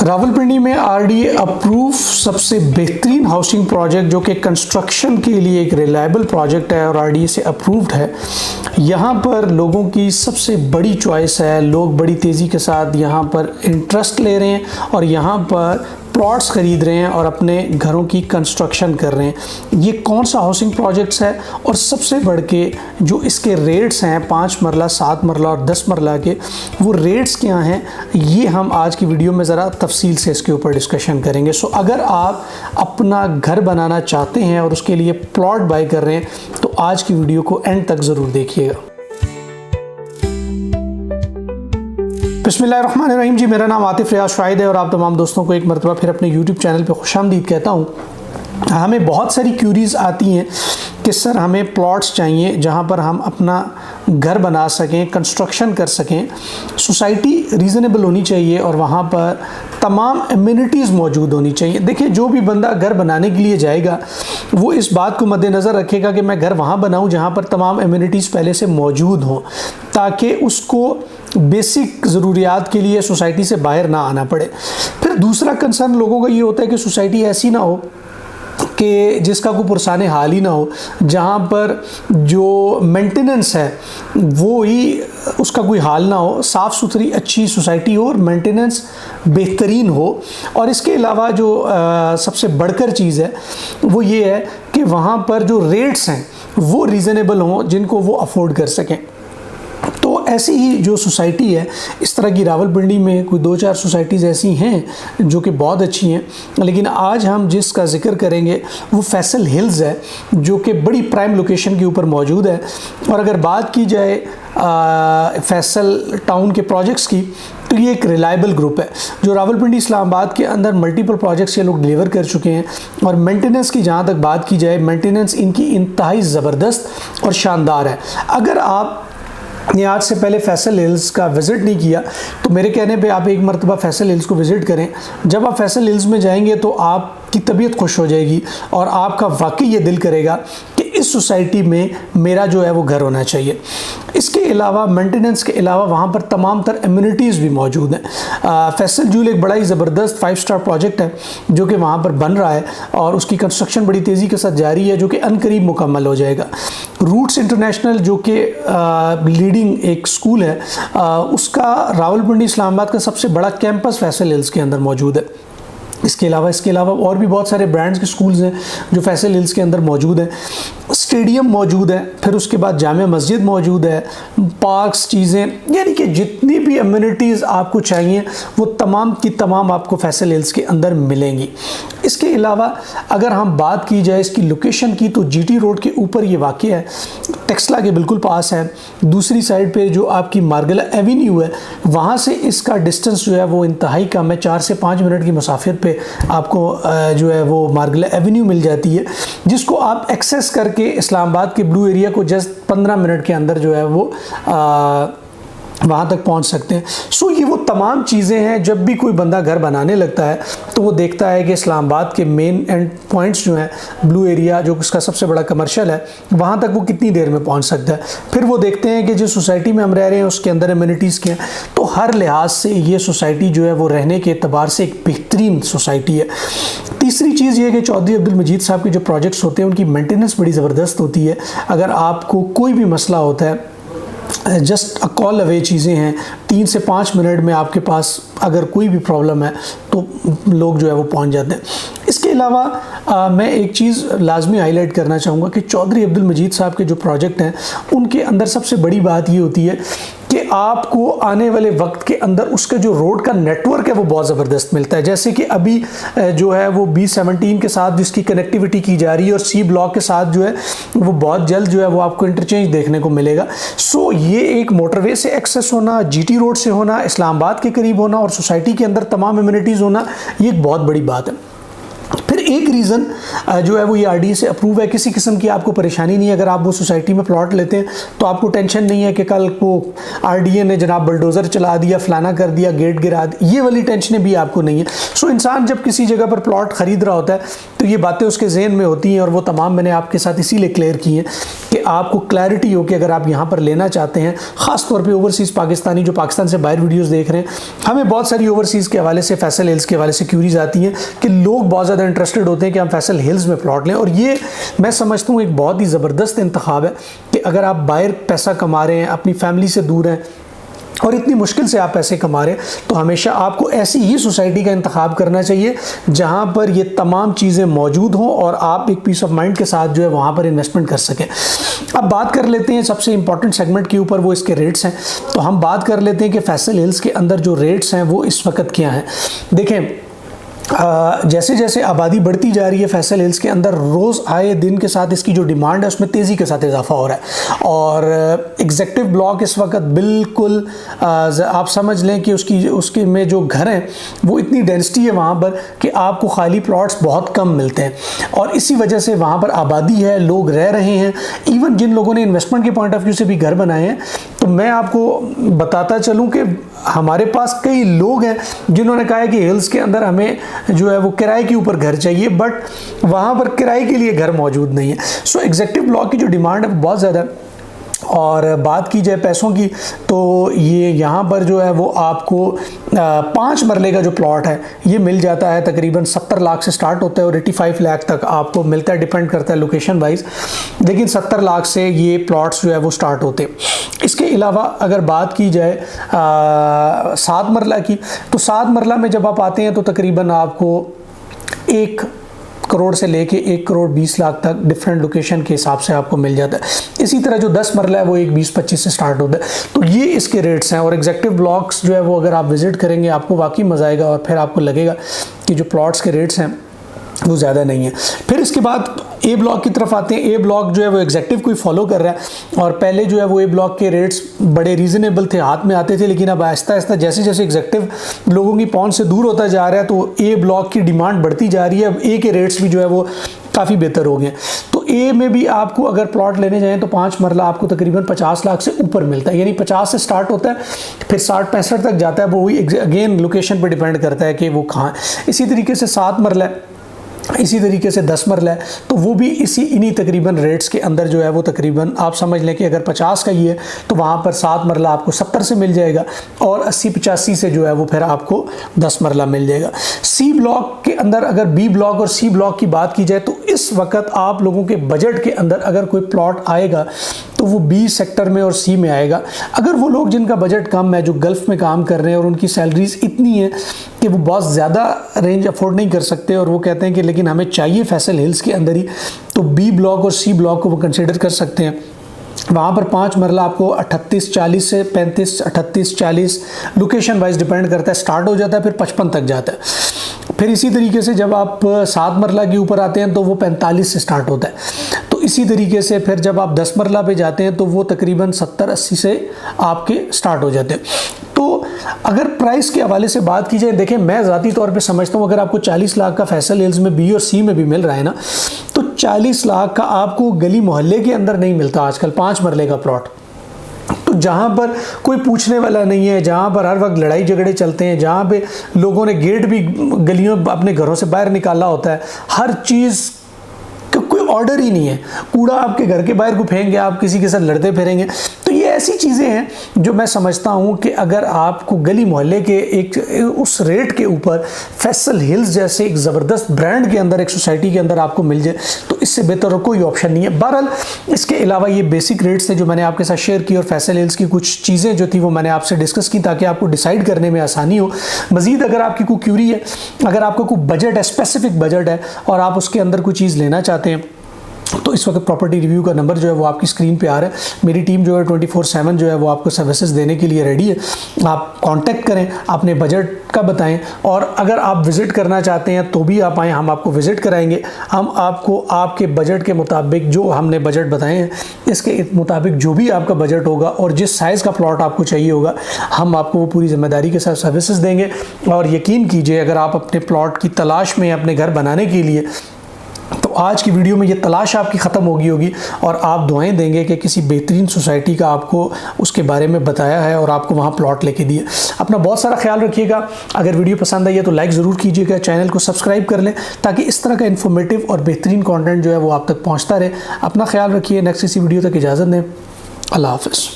रावलपिंडी में RDA approve सबसे बेहतरीन हाउसिंग प्रोजेक्ट जो कि कंस्ट्रक्शन के लिए एक रिलायबल प्रोजेक्ट है और आरडीए से अप्रूव्ड है। यहाँ पर लोगों की सबसे बड़ी चॉइस है, लोग बड़ी तेज़ी के साथ यहाँ पर इंटरेस्ट ले रहे हैं और यहाँ पर प्लॉट्स ख़रीद रहे हैं और अपने घरों की कंस्ट्रक्शन कर रहे हैं। ये कौन सा हाउसिंग प्रोजेक्ट्स है और सबसे बढ़ के जो इसके रेट्स हैं 5 मरला, 7 मरला और 10 मरला के, वो रेट्स क्या हैं, ये हम आज की वीडियो में ज़रा तफसील से इसके ऊपर डिस्कशन करेंगे। सो अगर आप अपना घर बनाना चाहते हैं और उसके लिए प्लॉट बाय कर रहे हैं तो आज की वीडियो को एंड तक ज़रूर देखिएगा। बिस्मिल्लाहिर्रहमानिर्रहीम जी, मेरा नाम आतिफ रियाज शाहिद है और आप तमाम दोस्तों को एक मरतबा फिर अपने यूट्यूब चैनल पे खुशामदीद कहता हूँ। हमें बहुत सारी क्यूरीज़ आती हैं कि सर हमें प्लॉट्स चाहिए जहाँ पर हम अपना घर बना सकें, कंस्ट्रक्शन कर सकें, सोसाइटी रीज़नेबल होनी चाहिए और वहाँ पर तमाम एमिनिटीज़ मौजूद होनी चाहिए। देखिए, जो भी बंदा घर बनाने के लिए जाएगा वो इस बात को मद्देनज़र रखेगा कि मैं घर वहाँ बनाऊँ जहाँ पर तमाम एमिनिटीज़ पहले से मौजूद हों, ताकि उसको बेसिक ज़रूरियात के लिए सोसाइटी से बाहर ना आना पड़े। फिर दूसरा कंसर्न लोगों का ये होता है कि सोसाइटी ऐसी ना हो कि जिसका कोई पुरसाने हाल ही ना हो, जहाँ पर जो मेंटेनेंस है वो ही उसका कोई हाल ना हो, साफ़ सुथरी अच्छी सोसाइटी हो और मेंटेनेंस बेहतरीन हो। और इसके अलावा जो सबसे बढ़कर चीज़ है वो ये है कि वहाँ पर जो रेट्स हैं वो रीज़नेबल हों, जिनको वो अफोर्ड कर सकें। तो ऐसी ही जो सोसाइटी है, इस तरह की रावलपिंडी में कोई 2-4 सोसाइटीज़ ऐसी हैं जो कि बहुत अच्छी हैं, लेकिन आज हम जिसका जिक्र करेंगे वो फैसल हिल्स है जो कि बड़ी प्राइम लोकेशन के ऊपर मौजूद है। और अगर बात की जाए फैसल टाउन के प्रोजेक्ट्स की, तो ये एक रिलायबल ग्रुप है जो रावलपिंडी इस्लामाबाद के अंदर मल्टीपल प्रोजेक्ट्स ये लोग डिलीवर कर चुके हैं। और मेंटेनेंस की जहाँ तक बात की जाए, मेंटेनेंस इनकी इंतहाई ज़बरदस्त और शानदार है। अगर आप ने आज से पहले फैसल हिल्स का विज़िट नहीं किया तो मेरे कहने पे आप एक मरतबा फैसल हिल्स को विज़िट करें। जब आप फैसल हिल्स में जाएंगे तो आपकी तबीयत खुश हो जाएगी और आपका वाकई ये दिल करेगा कि इस सोसाइटी में मेरा जो है वो घर होना चाहिए। इसके अलावा मेंटेनेंस के अलावा वहाँ पर तमाम तर एमिनिटीज़ भी मौजूद हैं। फैसल जूल एक बड़ा ही ज़बरदस्त 5 स्टार प्रोजेक्ट है जो कि वहाँ पर बन रहा है और उसकी कंस्ट्रक्शन बड़ी तेज़ी के साथ जारी है, जो कि अनकरीब मुकम्मल हो जाएगा। रूट्स इंटरनेशनल जो कि लीडिंग एक स्कूल है, उसका रावलपिंडी इस्लामाबाद का सबसे बड़ा कैंपस फैसल हिल्स के अंदर मौजूद है। इसके अलावा और भी बहुत सारे ब्रांड्स के स्कूल्स हैं जो फैसल हिल्स के अंदर मौजूद हैं। स्टेडियम मौजूद है, फिर उसके बाद जामिया मस्जिद मौजूद है, पार्क्स, चीज़ें, यानी कि जितनी भी अम्यूनिटीज़ आपको चाहिए वो तमाम की तमाम आपको फैसल हिल्स के अंदर मिलेंगी। इसके अलावा अगर हम बात की जाए इसकी लोकेशन की, तो जीटी रोड के ऊपर ये वाक़ है, टेक्सला के बिल्कुल पास है। दूसरी साइड पे जो आपकी मार्गला एवेन्यू है, वहाँ से इसका डिस्टेंस जो है वो इंतहाई कम है, 4 से 5 मिनट की मुसाफियत पे आपको जो है वो मार्गला एवेन्यू मिल जाती है, जिसको आप एक्सेस करके इस्लामाबाद के ब्लू एरिया को जस्ट 15 मिनट के अंदर जो है वो वहाँ तक पहुँच सकते हैं। सो ये वो तमाम चीज़ें हैं, जब भी कोई बंदा घर बनाने लगता है तो वो देखता है कि इस्लामाबाद के मेन एंड पॉइंट्स जो हैं, ब्लू एरिया जो उसका सबसे बड़ा कमर्शियल है, वहाँ तक वो कितनी देर में पहुँच सकता है। फिर वो देखते हैं कि जिस सोसाइटी में हम रह रहे हैं उसके अंदर एमिनिटीज़ क्या हैं, तो हर लिहाज से ये सोसाइटी जो है वो रहने के एतबार से एक बेहतरीन सोसाइटी है। तीसरी चीज़ ये है कि चौधरी अब्दुल मजीद साहब के जो प्रोजेक्ट्स होते हैं उनकी मेंटेनेंस बड़ी ज़बरदस्त होती है। अगर आपको कोई भी मसला होता है, जस्ट अ कॉल अवे चीज़ें हैं, 3 से 5 मिनट में आपके पास अगर कोई भी प्रॉब्लम है तो लोग जो है वो पहुंच जाते हैं। इसके अलावा मैं एक चीज़ लाजमी हाईलाइट करना चाहूँगा कि चौधरी अब्दुल मजीद साहब के जो प्रोजेक्ट हैं उनके अंदर सबसे बड़ी बात ये होती है कि आपको आने वाले वक्त के अंदर उसका जो रोड का नेटवर्क है वो बहुत ज़बरदस्त मिलता है। जैसे कि अभी जो है वो B17 के साथ जिसकी कनेक्टिविटी की जा रही है और C ब्लॉक के साथ जो है वो बहुत जल्द जो है वो आपको इंटरचेंज देखने को मिलेगा। सो ये एक मोटरवे से एक्सेस होना, GT रोड से होना, इस्लामाबाद के करीब होना और सोसाइटी के अंदर तमाम एमिनिटीज़ होना, ये एक बहुत बड़ी बात है। फिर एक रीज़न जो है वो ये आरडीए से अप्रूव है, किसी किस्म की आपको परेशानी नहीं है। अगर आप वो सोसाइटी में प्लॉट लेते हैं तो आपको टेंशन नहीं है कि कल को आरडीए ने जनाब बुलडोज़र चला दिया, फलाना कर दिया, गेट गिरा दी, ये वाली टेंशनें भी आपको नहीं है। सो इंसान जब किसी जगह पर प्लॉट ख़रीद रहा होता है तो ये बातें उसके जहन में होती हैं, और वो तमाम मैंने आपके साथ इसीलिए क्लियर की हैं कि आपको क्लैरिटी हो कि अगर आप यहाँ पर लेना चाहते हैं, ख़ास तौर पर ओवरसीज़ पाकिस्तानी जो पाकिस्तान से बाहर वीडियोज़ देख रहे हैं, हमें बहुत सारी ओवरसीज़ के हवाले से, फैसल हिल्स के हवाले से क्यूरीज आती हैं कि लोग बहुत ज़्यादा इंटरेस्टेड होते हैं कि हम फैसल हिल्स में प्लॉट लें। और ये मैं समझता हूँ एक बहुत ही ज़बरदस्त इंतखाब है कि अगर आप बाहर पैसा कमा रहे हैं, अपनी फैमिली से दूर हैं और इतनी मुश्किल से आप पैसे कमा रहे हैं, तो हमेशा आपको ऐसी ही सोसाइटी का इंतखाब करना चाहिए जहां पर ये तमाम चीज़ें मौजूद हों और आप एक पीस ऑफ माइंड के साथ जो है वहां पर इन्वेस्टमेंट कर सकें। अब बात कर लेते हैं सबसे इंपॉर्टेंट सेगमेंट के ऊपर, वो इसके रेट्स हैं। तो हम बात कर लेते हैं कि फैसल हिल्स के अंदर जो रेट्स हैं वो इस वक्त क्या हैं। देखें, जैसे जैसे आबादी बढ़ती जा रही है फैसल हिल्स के अंदर, रोज़ आए दिन के साथ इसकी जो डिमांड है उसमें तेज़ी के साथ इजाफा हो रहा है। और एग्जेक्टिव ब्लॉक इस वक्त बिल्कुल आप समझ लें कि उसके में जो घर हैं वो इतनी डेंसिटी है वहाँ पर कि आपको खाली प्लॉट्स बहुत कम मिलते हैं, और इसी वजह से वहाँ पर आबादी है, लोग रह रहे हैं। इवन जिन लोगों ने इन्वेस्टमेंट के पॉइंट ऑफ व्यू से भी घर बनाए हैं, तो मैं आपको बताता चलूँ कि हमारे पास कई लोग हैं जिन्होंने कहा है कि हिल्स के अंदर हमें जो है वो किराए के ऊपर घर चाहिए, बट वहाँ पर किराए के लिए घर मौजूद नहीं है। सो एग्जेक्टिव ब्लॉक की जो डिमांड है वो बहुत ज़्यादा है। और बात की जाए पैसों की, तो ये यहाँ पर जो है वो आपको 5 मरले का जो प्लॉट है ये मिल जाता है, तकरीबन 70 लाख से स्टार्ट होता है और 85 लाख तक आपको मिलता है, डिपेंड करता है लोकेशन वाइज, लेकिन 70 लाख से ये प्लॉट्स जो है वो स्टार्ट होते हैं। इसके अलावा अगर बात की जाए 7 मरला की, तो 7 मरला में जब आप आते हैं तो तकरीबन आपको 1 करोड़ से लेके 1 करोड़ 20 लाख तक डिफरेंट लोकेशन के हिसाब से आपको मिल जाता है। इसी तरह जो 10 मरला है वो 1-20-25 से स्टार्ट होता है। तो ये इसके रेट्स हैं, और एग्जेक्टिव ब्लॉक्स जो है वो अगर आप विजिट करेंगे आपको वाकई मज़ा आएगा, और फिर आपको लगेगा कि जो प्लॉट्स के रेट्स हैं वो ज़्यादा नहीं है। फिर इसके बाद ए ब्लॉक की तरफ आते हैं। ए ब्लॉक जो है वो एग्जेक्टिव को ही फॉलो कर रहा है, और पहले जो है वो ए ब्लॉक के रेट्स बड़े रीज़नेबल थे, हाथ में आते थे, लेकिन अब आहिस्ता आहिस्ता जैसे जैसे एग्जेक्टिव लोगों की पहुंच से दूर होता जा रहा है तो ए ब्लॉक की डिमांड बढ़ती जा रही है। अब ए के रेट्स भी जो है वो काफ़ी बेहतर हो गए। तो ए में भी आपको अगर प्लॉट लेने जाएँ तो 5 मरला आपको तकरीबन 50 लाख से ऊपर मिलता है, यानी 50 से स्टार्ट होता है, फिर 60-65 तक जाता है। वो वही अगेन लोकेशन पर डिपेंड करता है कि वो कहाँ है। इसी तरीके से 7 मरला है, इसी तरीके से 10 मरला है, तो वो भी इन्हीं तकरीबन रेट्स के अंदर जो है वो तकरीबन आप समझ लें कि अगर 50 का ही है तो वहाँ पर 7 मरला आपको 70 से मिल जाएगा, और 80-85 से जो है वो फिर आपको 10 मरला मिल जाएगा। सी ब्लॉक के अंदर अगर बी ब्लॉक और सी ब्लॉक की बात की जाए तो इस वक्त आप लोगों के बजट के अंदर अगर कोई प्लॉट आएगा तो वो बी सेक्टर में और सी में आएगा। अगर वो लोग जिनका बजट कम है, जो गल्फ़ में काम कर रहे हैं और उनकी सैलरीज इतनी है कि वो बहुत ज़्यादा रेंज अफोर्ड नहीं कर सकते, और वो कहते हैं कि लेकिन हमें चाहिए फैसल हिल्स के अंदर ही, तो बी ब्लॉक और सी ब्लॉक को वो कंसिडर कर सकते हैं। वहाँ पर 5 मरला आपको 38-40 से 35-38-40 लोकेशन वाइज डिपेंड करता है, स्टार्ट हो जाता है, फिर 55 तक जाता है। फिर इसी तरीके से जब आप 7 मरला के ऊपर आते हैं तो वो 45 से स्टार्ट होता है। तो इसी तरीके से फिर जब आप 10 मरला पे जाते हैं तो वो तकरीबन 70-80 से आपके स्टार्ट हो जाते हैं। तो अगर प्राइस के हवाले से बात की जाए, देखें मैं ज़ाती तौर पे समझता हूँ अगर आपको 40 लाख का फैसल हिल्स में बी और सी में भी मिल रहा है ना, तो 40 लाख का आपको गली मोहल्ले के अंदर नहीं मिलता आजकल 5 मरले का प्लॉट। तो जहाँ पर कोई पूछने वाला नहीं है, जहाँ पर हर वक्त लड़ाई झगड़े चलते हैं, जहाँ पे लोगों ने गेट भी गलियों अपने घरों से बाहर निकाला होता है, हर चीज़ कोई ऑर्डर ही नहीं है, कूड़ा आपके घर के बाहर को फेंकेंगे, आप किसी के साथ लड़ते फिरेंगे। तो ये ऐसी चीज़ें हैं जो मैं समझता हूँ कि अगर आपको गली मोहल्ले के एक उस रेट के ऊपर फैसल हिल्स जैसे एक ज़बरदस्त ब्रांड के अंदर, एक सोसाइटी के अंदर आपको मिल जाए, तो इससे बेहतर और कोई ऑप्शन नहीं है। बहरहाल इसके अलावा ये बेसिक रेट्स थे जो मैंने आपके साथ शेयर की, और फैसल हिल्स की कुछ चीज़ें जो थी वो मैंने आपसे डिस्कस की ताकि आपको डिसाइड करने में आसानी हो। मज़ीद अगर आपकी कोई क्यूरी है, अगर आपका कोई बजट है, स्पेसिफिक बजट है और आप उसके अंदर कोई चीज़ लेना चाहते हैं तो इस वक्त प्रॉपर्टी रिव्यू का नंबर जो है वो आपकी स्क्रीन पे आ रहा है। मेरी टीम जो है 24/7 जो है वो आपको सर्विसेज देने के लिए रेडी है। आप कांटेक्ट करें, अपने बजट का बताएं, और अगर आप विज़िट करना चाहते हैं तो भी आप आएँ, हम आपको विज़िट कराएंगे। हम आपको आपके बजट के मुताबिक, जो हमने बजट बताए हैं इसके मुताबिक जो भी आपका बजट होगा और जिस साइज़ का प्लॉट आपको चाहिए होगा, हम आपको वो पूरी जिम्मेदारी के साथ सर्विसेज देंगे। और यकीन कीजिए, अगर आप अपने प्लॉट की तलाश में अपने घर बनाने के लिए, तो आज की वीडियो में ये तलाश आपकी ख़त्म होगी और आप दुआएं देंगे कि किसी बेहतरीन सोसाइटी का आपको उसके बारे में बताया है और आपको वहाँ प्लॉट लेके दिए। अपना बहुत सारा ख्याल रखिएगा। अगर वीडियो पसंद आई है तो लाइक ज़रूर कीजिएगा, चैनल को सब्सक्राइब कर लें ताकि इस तरह का इन्फॉर्मेटिव और बेहतरीन कंटेंट जो है वो आप तक पहुँचता रहे। अपना ख्याल रखिए। नेक्स्ट किसी वीडियो तक इजाज़त दें। अल्लाह हाफ़िज़।